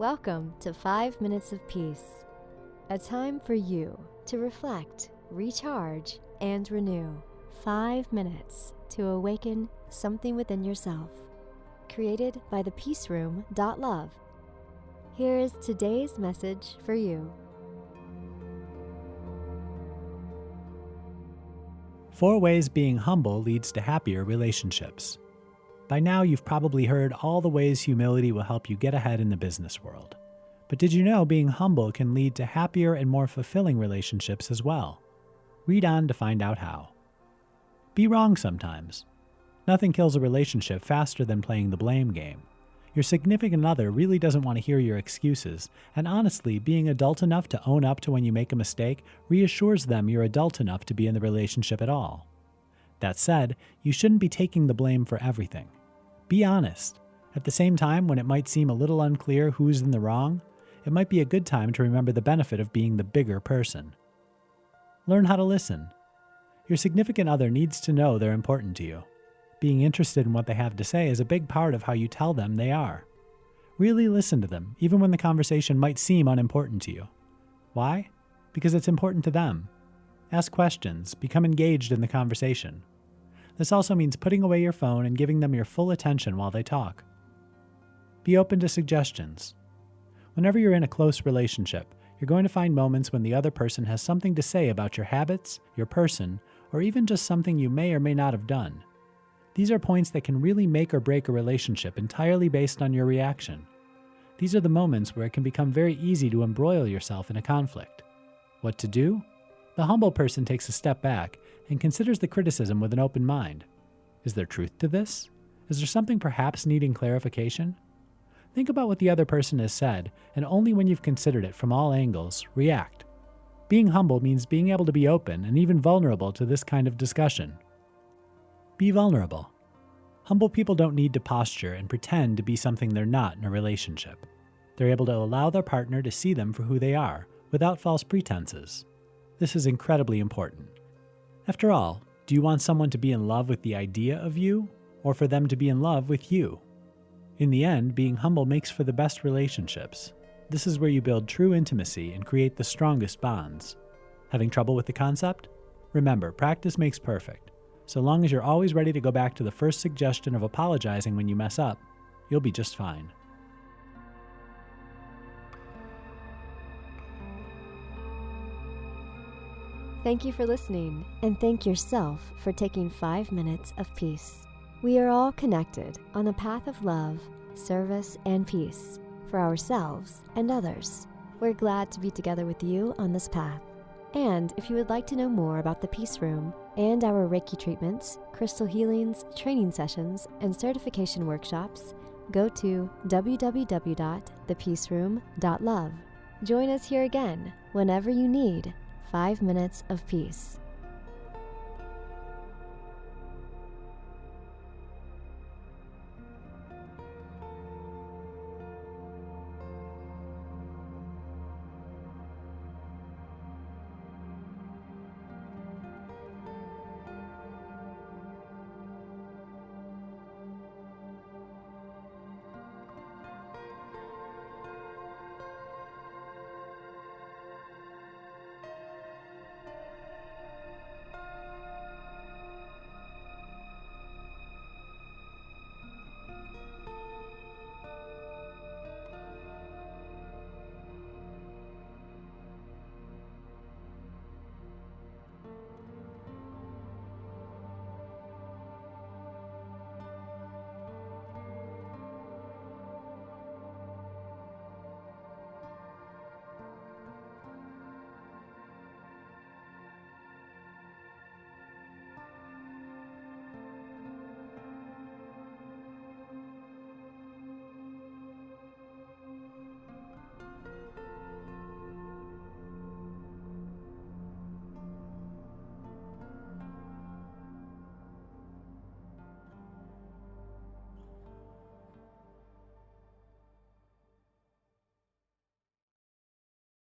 Welcome to 5 Minutes of Peace, a time for you to reflect, recharge, and renew. 5 minutes to awaken something within yourself. Created by thepeaceroom.love. Here is today's message for you. 4 ways being humble leads to happier relationships. By now, you've probably heard all the ways humility will help you get ahead in the business world. But did you know being humble can lead to happier and more fulfilling relationships as well? Read on to find out how. Be wrong sometimes. Nothing kills a relationship faster than playing the blame game. Your significant other really doesn't want to hear your excuses, and honestly, being adult enough to own up to when you make a mistake reassures them you're adult enough to be in the relationship at all. That said, you shouldn't be taking the blame for everything. Be honest. At the same time, when it might seem a little unclear who's in the wrong, it might be a good time to remember the benefit of being the bigger person. Learn how to listen. Your significant other needs to know they're important to you. Being interested in what they have to say is a big part of how you tell them they are. Really listen to them, even when the conversation might seem unimportant to you. Why? Because it's important to them. Ask questions, become engaged in the conversation. This also means putting away your phone and giving them your full attention while they talk. Be open to suggestions. Whenever you're in a close relationship, you're going to find moments when the other person has something to say about your habits, your person, or even just something you may or may not have done. These are points that can really make or break a relationship entirely based on your reaction. These are the moments where it can become very easy to embroil yourself in a conflict. What to do? The humble person takes a step back and considers the criticism with an open mind. Is there truth to this? Is there something perhaps needing clarification? Think about what the other person has said, and only when you've considered it from all angles, react. Being humble means being able to be open and even vulnerable to this kind of discussion. Be vulnerable. Humble people don't need to posture and pretend to be something they're not in a relationship. They're able to allow their partner to see them for who they are, without false pretenses. This is incredibly important. After all, do you want someone to be in love with the idea of you, or for them to be in love with you? In the end, being humble makes for the best relationships. This is where you build true intimacy and create the strongest bonds. Having trouble with the concept? Remember, practice makes perfect. So long as you're always ready to go back to the first suggestion of apologizing when you mess up, you'll be just fine. Thank you for listening, and thank yourself for taking 5 minutes of peace. We are all connected on the path of love, service, and peace for ourselves and others. We're glad to be together with you on this path. And if you would like to know more about the Peace Room and our Reiki treatments, crystal healings, training sessions, and certification workshops, go to www.thepeaceroom.love. Join us here again whenever you need 5 minutes of peace.